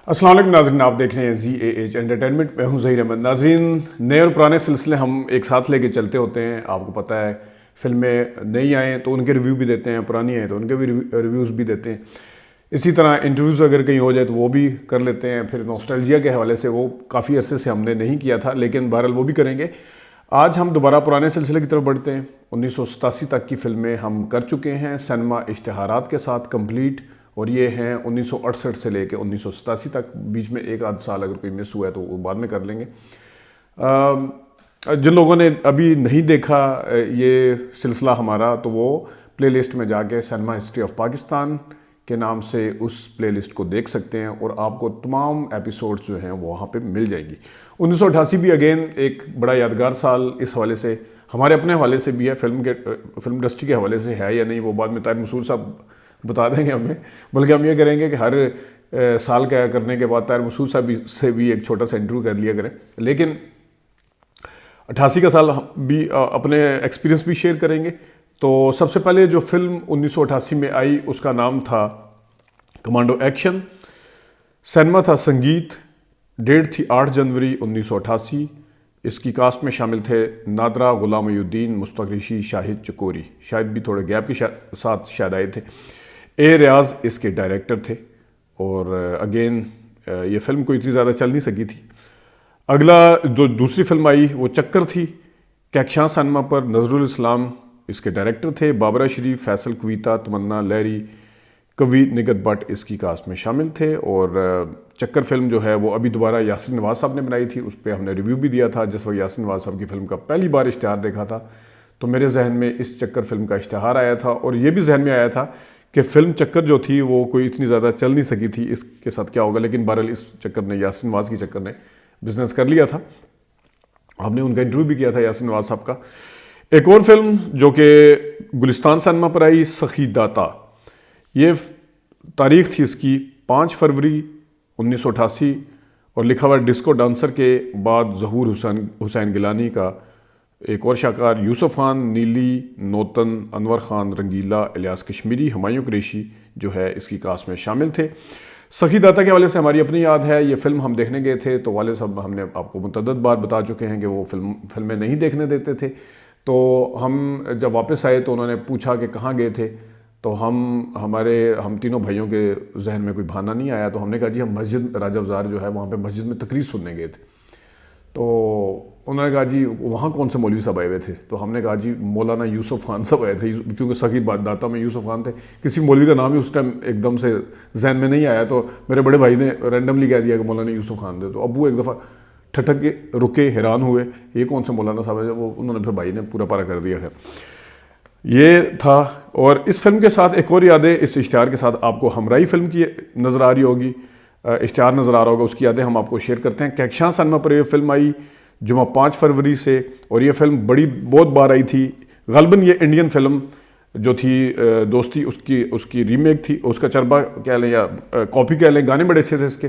السلام علیکم ناظرین، آپ دیکھ رہے ہیں ZAH انٹرٹینمنٹ. میں ہوں ظہیر احمد. ناظرین، نئے اور پرانے سلسلے ہم ایک ساتھ لے کے چلتے ہوتے ہیں. آپ کو پتہ ہے فلمیں نئی آئیں تو ان کے ریویو بھی دیتے ہیں، پرانی آئیں تو ان کے بھی ریویوز بھی دیتے ہیں. اسی طرح انٹرویوز اگر کہیں ہو جائے تو وہ بھی کر لیتے ہیں. پھر نوسٹالجیا کے حوالے سے وہ کافی عرصے سے ہم نے نہیں کیا تھا، لیکن بہرحال وہ بھی کریں گے. آج ہم دوبارہ پرانے سلسلے کی طرف بڑھتے ہیں. 1987 تک کی فلمیں ہم کر چکے ہیں سینما اشتہارات کے ساتھ کمپلیٹ، اور یہ ہیں 1968 سے لے کے 1987 تک. بیچ میں ایک آدھ سال اگر کوئی مس ہوا ہے تو وہ بعد میں کر لیں گے. جن لوگوں نے ابھی نہیں دیکھا یہ سلسلہ ہمارا تو وہ پلے لسٹ میں جا کے سینما ہسٹری آف پاکستان کے نام سے اس پلے لسٹ کو دیکھ سکتے ہیں، اور آپ کو تمام ایپیسوڈز جو ہیں وہ وہاں پہ مل جائے گی. 1988 بھی اگین ایک بڑا یادگار سال اس حوالے سے، ہمارے اپنے حوالے سے بھی ہے، فلم انڈسٹری کے حوالے سے ہے یا نہیں وہ بعد میں طاہر مسعود صاحب بتا دیں گے ہمیں. بلکہ ہم یہ کریں گے کہ ہر سال کا کرنے کے بعد طاہر مسعود صاحب سے بھی ایک چھوٹا سا انٹرویو کر لیا کریں. لیکن 88 کا سال بھی اپنے ایکسپیرینس بھی شیئر کریں گے. تو سب سے پہلے جو فلم 1988 میں آئی اس کا نام تھا کمانڈو ایکشن. سینما تھا سنگیت. ڈیٹ تھی 8 جنوری 1988. اس کی کاسٹ میں شامل تھے نادرہ، غلام محی الدین، مصطفی ریشی، شاہد چکوری. شاید بھی تھوڑے گیپ کے ساتھ شاید آئے تھے. اے ریاض اس کے ڈائریکٹر تھے. اور اگین یہ فلم کوئی اتنی زیادہ چل نہیں سکی تھی. اگلا جو دوسری فلم آئی وہ چکر تھی. کہکشاں سینما پر نظر الاسلام اس کے ڈائریکٹر تھے. بابرہ شریف، فیصل کویتا، تمنا لہری، کوی نگت بٹ اس کی کاسٹ میں شامل تھے. اور چکر فلم جو ہے وہ ابھی دوبارہ یاسر نواز صاحب نے بنائی تھی. اس پہ ہم نے ریویو بھی دیا تھا. جس وقت یاسر نواز صاحب کی فلم کا پہلی بار اشتہار دیکھا تھا تو میرے ذہن میں اس چکر فلم کا اشتہار آیا تھا، اور یہ بھی ذہن میں آیا تھا کہ فلم چکر جو تھی وہ کوئی اتنی زیادہ چل نہیں سکی تھی، اس کے ساتھ کیا ہوگا. لیکن بہرحال اس چکر نے، یاسر نواز کی چکر نے بزنس کر لیا تھا. ہم نے ان کا انٹرویو بھی کیا تھا یاسر نواز صاحب کا. ایک اور فلم جو کہ گلستان سینما پر آئی، سخی داتا. یہ تاریخ تھی اس کی 5 فروری 1988، اور لکھا ہوا ڈسکو ڈانسر کے بعد ظہور حسین گیلانی کا ایک اور شاہکار، یوسف خان، نیلی، نوتن، انور خان رنگیلا، الیاس کشمیری، ہمایوں قریشی جو ہے اس کی کاسٹ میں شامل تھے. سخی داتا کے حوالے سے ہماری اپنی یاد ہے. یہ فلم ہم دیکھنے گئے تھے تو والد صاحب ہم نے آپ کو متعدد بار بتا چکے ہیں کہ وہ فلمیں نہیں دیکھنے دیتے تھے. تو ہم جب واپس آئے تو انہوں نے پوچھا کہ کہاں گئے تھے، تو ہم تینوں بھائیوں کے ذہن میں کوئی بہانہ نہیں آیا. تو ہم نے کہا جی ہم مسجد راجہ بازار جو ہے وہاں پہ مسجد میں تقریر سننے گئے تھے. تو انہوں نے کہا جی وہاں کون سے مولوی صاحب آئے ہوئے تھے؟ تو ہم نے کہا جی مولانا یوسف خان صاحب آئے تھے، کیونکہ سخی داتا میں یوسف خان تھے. کسی مولوی کا نام ہی اس ٹائم ایک دم سے ذہن میں نہیں آیا، تو میرے بڑے بھائی نے رینڈملی کہہ دیا کہ مولانا یوسف خان تھے. تو ابو ایک دفعہ ٹھٹک کے رکے، حیران ہوئے یہ کون سے مولانا صاحب ہے. وہ انہوں نے پھر بھائی نے پورا پارا کر دیا. خیر یہ تھا. اور اس فلم کے ساتھ ایک اور یادیں، اس اشتہار کے ساتھ آپ کو ہمراہی فلم کی نظر آ رہی ہوگی، اشتہار نظر آ رہا ہوگا، اس کی یادیں ہم آپ کو شیئر کرتے ہیں. کہکشاں سینما پر یہ فلم آئی جمعہ 5 فروری سے، اور یہ فلم بہت بار آئی تھی. غالباً یہ انڈین فلم جو تھی دوستی، اس کی ریمیک تھی. اس کا چربا کہہ لیں یا کاپی کہہ لیں، گانے بڑے اچھے تھے اس کے.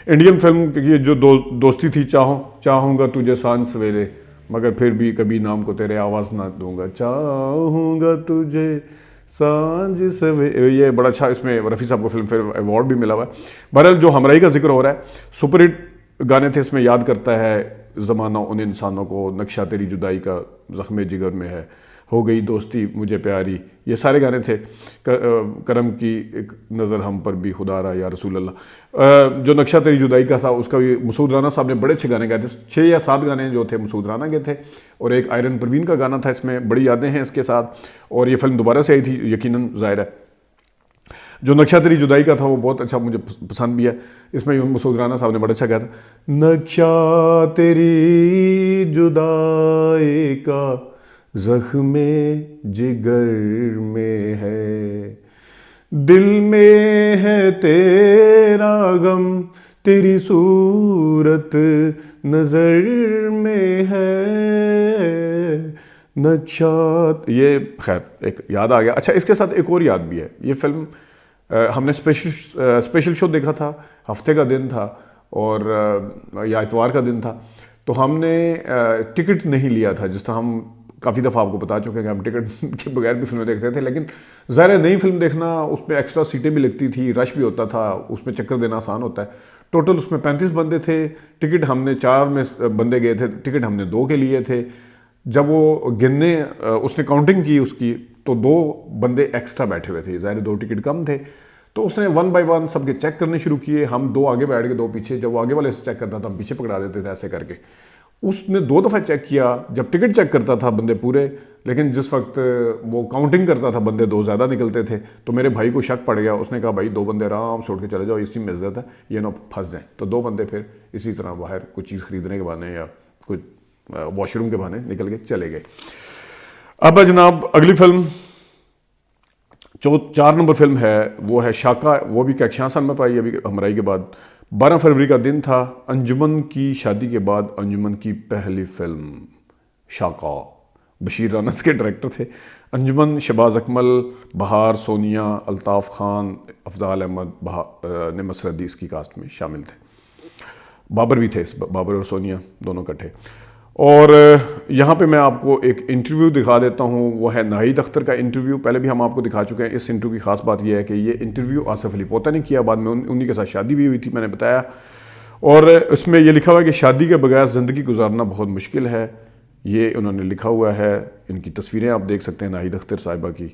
انڈین فلم کی جو دوستی تھی، چاہوں گا تجھے سانجھ سویرے مگر پھر بھی کبھی نام کو تیرے آواز نہ دوں گا، چاہوں گا تجھے سانجھ سویرے. یہ بڑا اچھا، اس میں رفیع صاحب کو فلم فیئر ایوارڈ بھی ملا ہوا ہے. بہرحال جو ہمراہی کا ذکر ہو رہا ہے، سپر ہٹ گانے تھے اس میں. یاد کرتا ہے زمانہ ان انسانوں کو، نقشہ تیری جدائی کا، زخم جگر میں ہے، ہو گئی دوستی مجھے پیاری. یہ سارے گانے تھے. کرم کی ایک نظر ہم پر بھی خدا را یا رسول اللہ. جو نقشہ تیری جدائی کا تھا اس کا بھی مسعود رانا صاحب نے بڑے اچھے گانے گائے تھے. 6 یا 7 گانے جو تھے مسعود رانا کے تھے، اور ایک آئرن پروین کا گانا تھا. اس میں بڑی یادیں ہیں اس کے ساتھ. اور یہ فلم دوبارہ سے آئی تھی یقیناً، ظاہر ہے. جو نقشہ تیری جدائی کا تھا وہ بہت اچھا مجھے پسند بھی ہے. اس میں مسعود رانا صاحب نے بڑا اچھا کہا تھا، نقشہ تیری جدائی کا زخم جگر میں ہے، دل میں ہے تیرا غم، تیری صورت نظر میں ہے، نقشہ. یہ خیر ایک یاد آ گیا. اچھا اس کے ساتھ ایک اور یاد بھی ہے. یہ فلم ہم نے اسپیشل شو دیکھا تھا، ہفتے کا دن تھا اور یا اتوار کا دن تھا. تو ہم نے ٹکٹ نہیں لیا تھا. جس طرح ہم کافی دفعہ آپ کو بتا چکے ہیں کہ ہم ٹکٹ کے بغیر بھی فلمیں دیکھتے تھے، لیکن ظاہر ہے نئی فلم دیکھنا اس میں ایکسٹرا سیٹیں بھی لگتی تھی، رش بھی ہوتا تھا، اس میں چکر دینا آسان ہوتا ہے. ٹوٹل اس میں 35 بندے تھے، ٹکٹ ہم نے 4 میں بندے گئے تھے، ٹکٹ ہم نے 2 کے لیے تھے. جب وہ گننے اس نے کاؤنٹنگ کی اس کی تو 2 بندے ایکسٹرا بیٹھے ہوئے تھے، ظاہر 2 ٹکٹ کم تھے. تو اس نے 1 بائی 1 سب کے چیک کرنے شروع کیے. ہم 2 آگے بیٹھ کے 2 پیچھے. جب وہ آگے والے سے چیک کرتا تھا ہم پیچھے پکڑا دیتے تھے ایسے کر کے. اس نے 2 دفعہ چیک کیا جب ٹکٹ چیک کرتا تھا بندے پورے، لیکن جس وقت وہ کاؤنٹنگ کرتا تھا بندے 2 زیادہ نکلتے تھے. تو میرے بھائی کو شک پڑ گیا، اس نے کہا بھائی 2 بندے آرام سے اٹھ کے چلے جاؤ، اسی میں عزت ہے، یہ نہ پھنس جائیں. تو 2 بندے پھر اسی طرح باہر کچھ چیز خریدنے کے بہانے یا کچھ واش روم کے بہانے نکل کے چلے گئے. اب جناب اگلی فلم 4 نمبر فلم ہے، وہ ہے شاکا. وہ بھی کیکشاں سن میں پائی ابھی ہمرائی کے بعد. 12 فروری کا دن تھا. انجمن کی شادی کے بعد انجمن کی پہلی فلم شاکا. بشیر رانس کے ڈائریکٹر تھے. انجمن شہباز اکمل، بہار، سونیا، الطاف خان، افضال احمد، نعمت سردی اس کی کاسٹ میں شامل تھے. بابر بھی تھے، بابر اور سونیا دونوں کٹھے. اور یہاں پہ میں آپ کو ایک انٹرویو دکھا دیتا ہوں، وہ ہے ناہید اختر کا انٹرویو. پہلے بھی ہم آپ کو دکھا چکے ہیں. اس انٹرویو کی خاص بات یہ ہے کہ یہ انٹرویو آصف علی پوتا نے کیا، بعد میں انہی کے ساتھ شادی بھی ہوئی تھی، میں نے بتایا. اور اس میں یہ لکھا ہوا ہے کہ شادی کے بغیر زندگی گزارنا بہت مشکل ہے. یہ انہوں نے لکھا ہوا ہے. ان کی تصویریں آپ دیکھ سکتے ہیں ناہید اختر صاحبہ کی،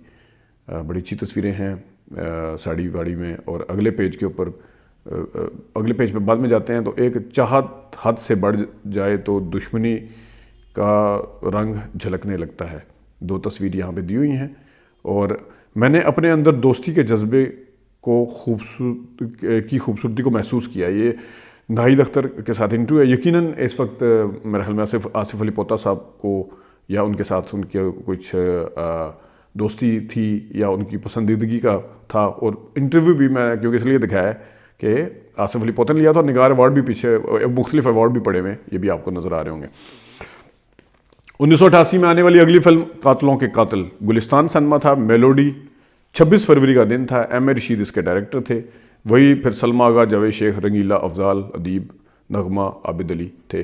بڑی اچھی تصویریں ہیں ساڑی واڑی میں. اور اگلے پیج کے اوپر، اگلے پیج پہ بعد میں جاتے ہیں تو ایک چاہت حد سے بڑھ جائے تو دشمنی کا رنگ جھلکنے لگتا ہے. 2 تصویر یہاں پہ دی ہوئی ہیں. اور میں نے اپنے اندر دوستی کے جذبے کو خوبصورتی کو محسوس کیا. یہ ناہید اختر کے ساتھ انٹرویو ہے. یقیناً اس وقت میرے خیال میں آصف علی پوتا صاحب کو یا ان کے ساتھ ان کے کچھ دوستی تھی یا ان کی پسندیدگی کا تھا. اور انٹرویو بھی میں کیونکہ اس لیے دکھایا ہے کہ آصف علی پوتا نے لیا تھا، اور نگار ایوارڈ بھی پیچھے مختلف ایوارڈ بھی پڑے ہوئے، یہ بھی آپ کو نظر آ رہے ہوں گے. 1988 میں آنے والی اگلی فلم قاتلوں کے قاتل گلستان سنما تھا. میلوڈی 26 فروری کا دن تھا. ایم اے رشید اس کے ڈائریکٹر تھے. وہی پھر سلما آغا، جاوید شیخ، رنگیلا، افضال، ادیب، نغمہ، عابد علی تھے.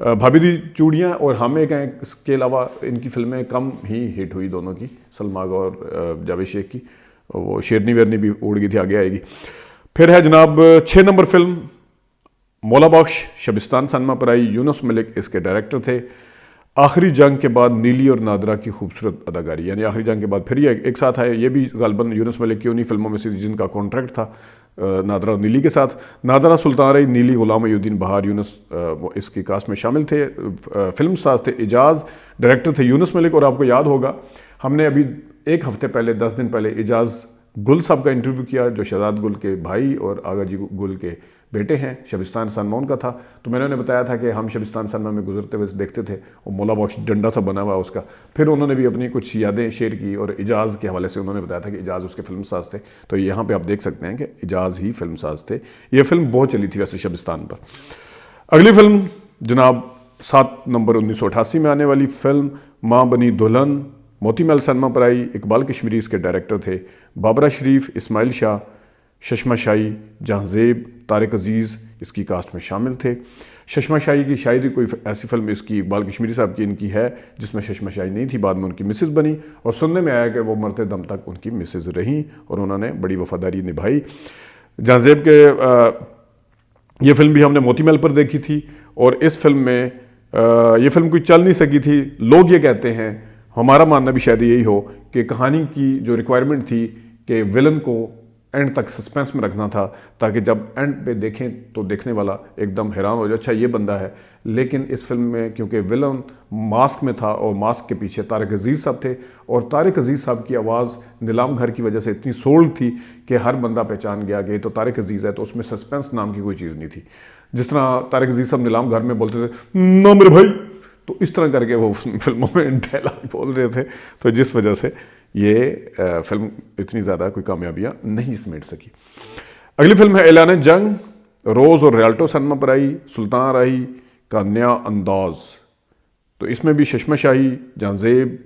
بھابھی دی چوڑیاں اور ہم ایک ہیں، اس کے علاوہ ان کی فلمیں کم ہی ہٹ ہوئی دونوں کی، سلما آغا اور جاوید شیخ کی. وہ شیرنی ویرنی بھی اڑ گئی تھی، آگے آئے گی. پھر ہے جناب 6 نمبر فلم مولا بخش، شبستان سنما پر آئی. یونس ملک اس کے ڈائریکٹر تھے. آخری جنگ کے بعد نیلی اور نادرہ کی خوبصورت اداکاری، یعنی آخری جنگ کے بعد پھر یہ ایک ساتھ آئے. یہ بھی غالباً یونس ملک کی انہی فلموں میں سے جن کا کانٹریکٹ تھا نادرہ اور نیلی کے ساتھ. نادرہ سلطان رہی، نیلی غلام محی الدین بہار. یونس اس کی کاسٹ میں شامل تھے. فلم ساز تھے اعجاز، ڈائریکٹر تھے یونس ملک. اور آپ کو یاد ہوگا ہم نے ابھی 1 ہفتے پہلے 10 دن پہلے اعجاز گل صاحب کا انٹرویو کیا، جو شہزاد گل کے بھائی اور آغا جی گل کے بیٹے ہیں. شبستان سنما ان کا تھا. تو میں نے انہیں بتایا تھا کہ ہم شبستان سنما میں گزرتے ہوئے دیکھتے تھے، اور مولا بخش ڈنڈا سا بنا ہوا اس کا. پھر انہوں نے بھی اپنی کچھ یادیں شیئر کی، اور اعجاز کے حوالے سے انہوں نے بتایا تھا کہ اعجاز اس کے فلم ساز تھے. تو یہاں پہ آپ دیکھ سکتے ہیں کہ اعجاز ہی فلم ساز تھے. یہ فلم بہت چلی تھی ویسے شبستان پر. اگلی فلم جناب 7 نمبر 1988 میں آنے والی فلم ماں بنی دلہن، موتی محل سنما پر آئی. اقبال کشمیری اس کے ڈائریکٹر تھے. بابرہ شریف، اسماعیل شاہ، ششما شاہی، جہاں زیب، طارق عزیز اس کی کاسٹ میں شامل تھے. ششما شاہی کی شاعری کوئی ایسی فلم اس کی اقبال کشمیری صاحب کی ان کی ہے جس میں ششما شاہی نہیں تھی، بعد میں ان کی مسز بنی. اور سننے میں آیا کہ وہ مرتے دم تک ان کی مسز رہیں اور انہوں نے بڑی وفاداری نبھائی. جہاں زیب کے یہ فلم بھی ہم نے موتی محل پر دیکھی تھی. اور اس فلم میں یہ فلم کوئی چل نہیں سکی تھی. لوگ یہ کہتے ہیں، ہمارا ماننا بھی شاید یہی ہو، کہ کہانی کی جو ریکوائرمنٹ تھی کہ ویلن کو اینڈ تک سسپینس میں رکھنا تھا، تاکہ جب اینڈ پہ دیکھیں تو دیکھنے والا ایک دم حیران ہو جائے، اچھا یہ بندہ ہے. لیکن اس فلم میں کیونکہ ویلن ماسک میں تھا اور ماسک کے پیچھے طارق عزیز صاحب تھے، اور طارق عزیز صاحب کی آواز نیلام گھر کی وجہ سے اتنی سولڈ تھی کہ ہر بندہ پہچان گیا کہ یہ تو طارق عزیز ہے. تو اس میں سسپینس نام کی کوئی چیز نہیں تھی. جس طرح طارق عزیز صاحب نیلام گھر میں بولتے تھے نا میرے بھائی، تو اس طرح کر کے وہ فلموں میں ڈائلاگ بول رہے تھے. تو جس وجہ سے یہ فلم اتنی زیادہ کوئی کامیابیاں نہیں سمیٹ سکی. اگلی فلم ہے اعلان جنگ، روز اور ریالٹو سنما پر آئی. سلطان راہی کا نیا انداز. تو اس میں بھی ششما شاہی، جہاں زیب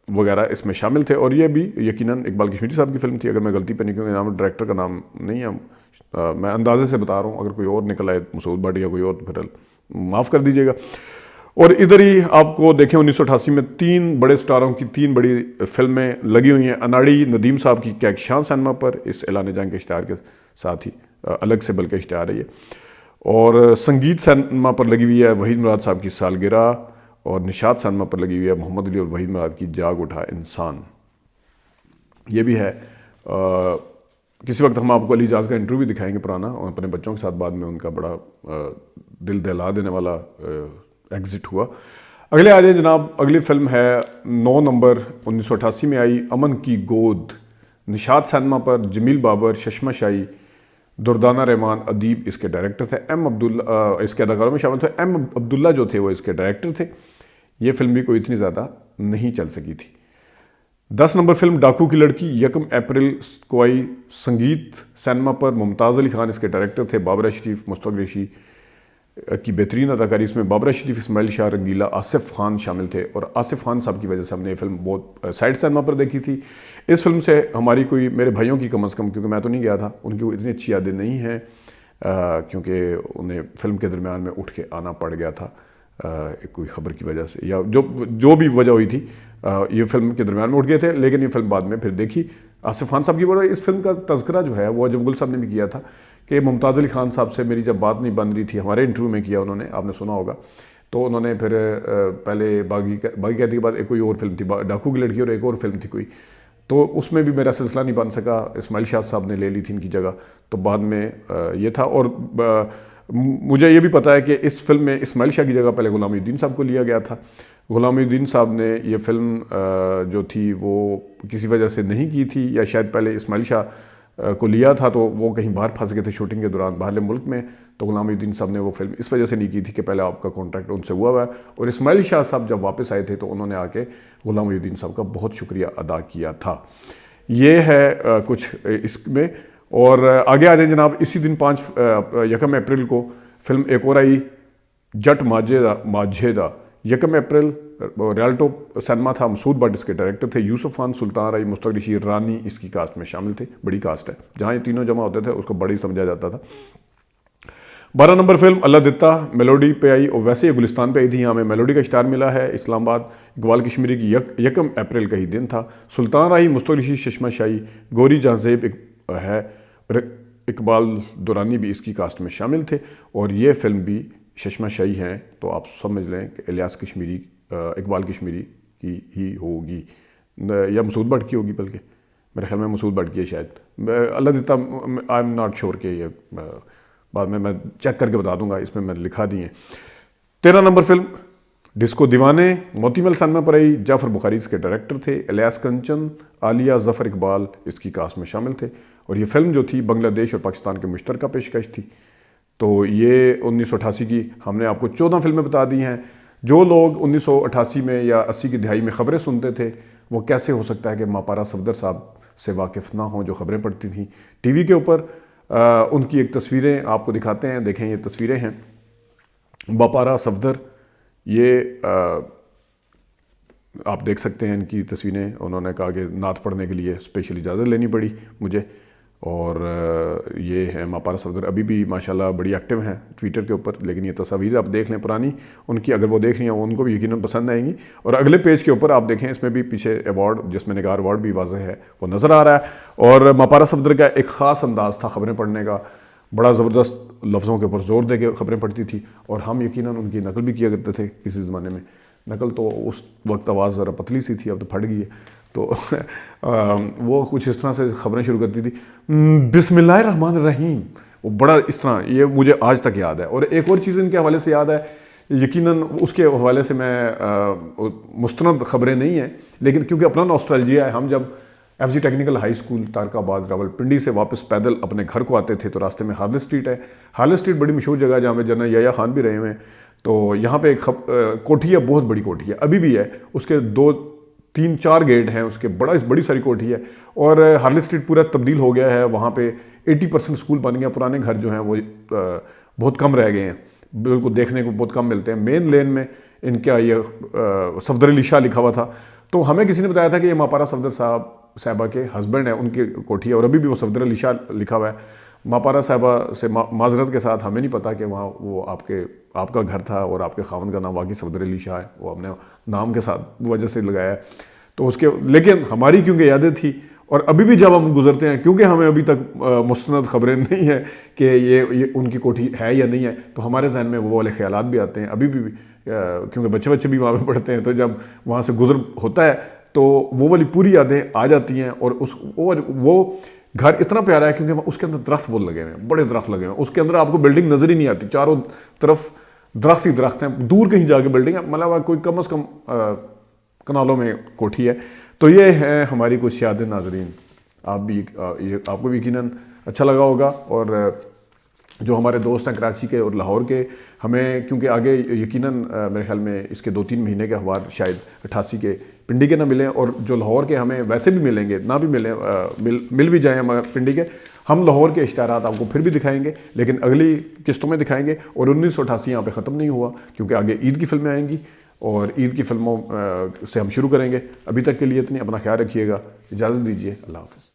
وغیرہ اس میں شامل تھے. اور یہ بھی یقیناً اقبال کشمیری صاحب کی فلم تھی، اگر میں غلطی پہ نہیں، کیونکہ نام ڈائریکٹر کا نام نہیں ہے، میں اندازے سے بتا رہا ہوں. اگر کوئی اور نکل آئے، مسعود بٹ یا کوئی اور، تو پھر معاف کر دیجیے گا. اور ادھر ہی آپ کو دیکھیں 1988 میں 3 بڑے سٹاروں کی 3 بڑی فلمیں لگی ہوئی ہیں. اناڑی ندیم صاحب کی کہکشاں سینما پر اس اعلان جنگ کے اشتہار کے ساتھ ہی الگ سے بلکہ اشتہار ہے یہ. اور سنگیت سینما پر لگی ہوئی ہے وحید مراد صاحب کی سالگرہ. اور نشاط سینما پر لگی ہوئی ہے محمد علی اور وحید مراد کی جاگ اٹھا انسان. یہ بھی ہے. کسی وقت ہم آپ کو علی اعجاز کا انٹرویو بھی دکھائیں گے پرانا, اور اپنے بچوں کے ساتھ بعد میں ان کا بڑا دل دہلا دینے والا ایگزٹ ہوا. اگلے آ جائیں جناب. اگلی فلم ہے 9 نمبر 1988 میں آئی امن کی گود. نشاط سینما پر جمیل بابر, ششما شاہی, دردانہ رحمان ادیب اس کے ڈائریکٹر تھے. ایم عبداللہ اس کے اداکاروں میں شامل تھے. ایم عبداللہ جو تھے وہ اس کے ڈائریکٹر تھے. یہ فلم بھی کوئی اتنی زیادہ نہیں چل سکی تھی. 10 نمبر فلم ڈاکو کی لڑکی 1 اپریل کو آئی سنگیت سینما پر. ممتاز علی خان اس کے ڈائریکٹر تھے. بابرہ شریف, مشتاق ریشی کی بہترین اداکاری اس میں. بابرہ شریف, اسماعیل شاہ رنگیلا, آصف خان شامل تھے. اور آصف خان صاحب کی وجہ سے ہم نے یہ فلم بہت سائڈ سینما پر دیکھی تھی. اس فلم سے ہماری کوئی, میرے بھائیوں کی کم از کم, کیونکہ میں تو نہیں گیا تھا, ان کی اتنی اچھی یادیں نہیں ہیں کیونکہ انہیں فلم کے درمیان میں اٹھ کے آنا پڑ گیا تھا کوئی خبر کی وجہ سے, یا جو بھی وجہ ہوئی تھی, یہ فلم کے درمیان میں اٹھ گئے تھے. لیکن یہ فلم بعد میں پھر دیکھی. آصف خان صاحب کی بڑا اس فلم کا تذکرہ جو ہے وہ عجب گل صاحب نے بھی کیا تھا کہ ممتاز علی خان صاحب سے میری جب بات نہیں بن رہی تھی, ہمارے انٹرویو میں کیا انہوں نے, آپ نے سنا ہوگا, تو انہوں نے پھر پہلے باغی قیدی کے بعد ایک کوئی اور فلم تھی ڈاکو کی لڑکی, اور ایک اور فلم تھی کوئی, تو اس میں بھی میرا سلسلہ نہیں بن سکا. اسماعیل شاہ صاحب نے لے لی تھی ان کی جگہ, تو بعد میں یہ تھا. اور مجھے یہ بھی پتہ ہے کہ اس فلم میں اسماعیل شاہ کی جگہ پہلے غلام الدین صاحب کو لیا گیا تھا. غلام الدین صاحب نے یہ فلم جو تھی وہ کسی وجہ سے نہیں کی تھی, یا شاید پہلے اسماعیل شاہ کو لیا تھا تو وہ کہیں باہر پھنس گئے تھے شوٹنگ کے دوران باہر ملک میں, تو غلام الدین صاحب نے وہ فلم اس وجہ سے نہیں کی تھی کہ پہلے آپ کا کانٹریکٹ ان سے ہوا ہے. اور اسماعیل شاہ صاحب جب واپس آئے تھے تو انہوں نے آ کے غلام الدین صاحب کا بہت شکریہ ادا کیا تھا. یہ ہے کچھ اس میں. اور آگے آ جائیں جناب. اسی دن 1 اپریل کو فلم ایک اور آئی جٹ ماجھیدہ. 1 اپریل ریالٹو سینما تھا. مسعود بٹ اس کے ڈائریکٹر تھے. یوسف خان, سلطان رائی, مشتاق ریشی, رانی اس کی کاسٹ میں شامل تھے. بڑی کاسٹ ہے, جہاں یہ تینوں جمع ہوتے تھے اس کو بڑی سمجھا جاتا تھا. 12 نمبر فلم اللہ دتا میلوڈی پہ آئی, اور ویسے یہ گلستان پہ آئی تھی. یہاں ہمیں میلوڈی کا اشتہار ملا ہے اسلام آباد. اقبال کشمیری کی 1 اپریل کا ہی دن تھا. سلطان رائی, مشتاق ریشی, ششما شاہی, گوری جہاں ہے, اور اقبال دورانی بھی اس کی کاسٹ میں شامل تھے. اور یہ فلم بھی ششما شاہی ہیں تو آپ سمجھ لیں کہ الیاس کشمیری, اقبال کشمیری کی ہی ہوگی, یا مسعود بٹ کی ہوگی, بلکہ میرے خیال میں مسعود بٹ کی ہے شاید. اللہ دیتا آئی ایم ناٹ شور کہ یہ بعد میں چیک کر کے بتا دوں گا, اس میں لکھا دی ہیں. 13 نمبر فلم ڈسکو دیوانے موتی محل سینما پر آئی. جعفر بخاری اس کے ڈائریکٹر تھے. الیاس کنچن, عالیہ, ظفر اقبال اس کی کاسٹ میں شامل تھے. اور یہ فلم جو تھی بنگلہ دیش اور پاکستان کے مشترکہ پیشکش تھی. تو یہ 1988 کی ہم نے آپ کو 14 فلمیں بتا دی ہیں. جو لوگ 1988 میں یا 80 کی دہائی میں خبریں سنتے تھے وہ کیسے ہو سکتا ہے کہ ماپارا صفدر صاحب سے واقف نہ ہوں جو خبریں پڑھتی تھیں ٹی وی کے اوپر. ان کی ایک تصویریں آپ کو دکھاتے ہیں, دیکھیں یہ تصویریں ہیں. ماپارا صفدر, یہ آپ دیکھ سکتے ہیں ان کی تصویریں. انہوں نے کہا کہ نعت پڑھنے کے لیے اسپیشل اجازت لینی پڑی مجھے. اور یہ ہے ماپارا صفدر, ابھی بھی ماشاءاللہ بڑی ایکٹیو ہیں ٹویٹر کے اوپر. لیکن یہ تصاویر آپ دیکھ لیں پرانی ان کی, اگر وہ دیکھ رہی ہیں ان کو بھی یقیناً پسند آئیں گی. اور اگلے پیج کے اوپر آپ دیکھیں, اس میں بھی پیچھے ایوارڈ جس میں نگار ایوارڈ بھی واضح ہے وہ نظر آ رہا ہے. اور ماپارا صفدر کا ایک خاص انداز تھا خبریں پڑھنے کا, بڑا زبردست لفظوں کے اوپر زور دے کے خبریں پڑھتی تھی. اور ہم یقیناً ان کی نقل بھی کیا کرتے تھے کسی زمانے میں. نقل تو اس وقت آواز ذرا پتلی سی تھی, اب تو پھٹ گئی ہے. تو وہ کچھ اس طرح سے خبریں شروع کرتی تھی, بسم اللہ الرحمن الرحیم, وہ بڑا اس طرح, یہ مجھے آج تک یاد ہے. اور ایک اور چیز ان کے حوالے سے یاد ہے, یقیناً اس کے حوالے سے میں مستند خبریں نہیں ہیں, لیکن کیونکہ اپنا نوسٹالجیا ہے. ہم جب F G technical high school Tariqabad Rawalpindi سے واپس پیدل اپنے گھر کو آتے تھے تو راستے میں ہارلے اسٹریٹ ہے. ہارلے اسٹریٹ بڑی مشہور جگہ ہے جہاں پہ جنرل یحییٰ خان بھی رہے ہوئے ہیں. تو یہاں پہ ایک کوٹھی ہے, بہت بڑی کوٹھی ہے, ابھی بھی ہے. اس کے 2-3-4 گیٹ ہیں, اس کے بڑی ساری کوٹھی ہے. اور ہارلے اسٹریٹ پورا تبدیل ہو گیا ہے, وہاں پہ 80% اسکول بن گیا. پرانے گھر جو ہیں وہ بہت کم رہ گئے ہیں, بالکل دیکھنے کو بہت کم ملتے ہیں. مین لین میں ان کا یہ صفدر علی شاہ لکھا ہوا تھا. تو ہمیں کسی نے بتایا تھا کہ یہ ماپارا صفدر صاحبہ کے ہسبینڈ ہیں, ان کی کوٹھی ہے, اور ابھی بھی وہ صفدر علی شاہ لکھا ہوا ہے. ماپارا صاحبہ سے معذرت کے ساتھ ہمیں نہیں پتا کہ وہاں وہ آپ کا گھر تھا اور آپ کے خاوند کا نام واقعی صفدر علی شاہ ہے، وہ ہم نے نام کے ساتھ وجہ سے لگایا ہے. تو لیکن ہماری کیونکہ یادیں تھی، اور ابھی بھی جب ہم گزرتے ہیں کیونکہ ہمیں ابھی تک مستند خبریں نہیں ہیں کہ یہ ان کی کوٹھی ہے یا نہیں ہے، تو ہمارے ذہن میں وہ والے خیالات بھی آتے ہیں ابھی بھی، کیونکہ بچے بھی وہاں پہ پڑھتے ہیں. تو جب وہاں سے گزر ہوتا ہے تو وہ والی پوری یادیں آ جاتی ہیں. اور وہ گھر اتنا پیارا ہے کیونکہ اس کے اندر درخت بہت لگے ہوئے ہیں، بڑے درخت لگے ہوئے ہیں. اس کے اندر آپ کو بلڈنگ نظر ہی نہیں آتی، چاروں طرف درخت ہی درخت ہیں، دور کہیں جا کے بلڈنگ ہے، مطلب کوئی کم از کم کنالوں میں کوٹھی ہے. تو یہ ہے ہماری کچھ یادیں. ناظرین آپ کو بھی یقیناً اچھا لگا ہوگا. اور جو ہمارے دوست ہیں کراچی کے اور لاہور کے، ہمیں کیونکہ آگے یقیناً میرے خیال میں اس کے 2-3 مہینے کے اخبار شاید 88 کے پنڈی کے نہ ملیں، اور جو لاہور کے ہمیں ویسے بھی ملیں گے، نہ بھی ملیں، مل بھی جائیں ہم پنڈی کے، ہم لاہور کے اشتہارات آپ کو پھر بھی دکھائیں گے، لیکن اگلی قسطوں میں دکھائیں گے. اور 1988 یہاں پہ ختم نہیں ہوا، کیونکہ آگے عید کی فلمیں آئیں گی اور عید کی فلموں سے ہم شروع کریں گے. ابھی تک کے لیے اتنی، اپنا خیال رکھیے گا، اجازت دیجیے، اللہ حافظ.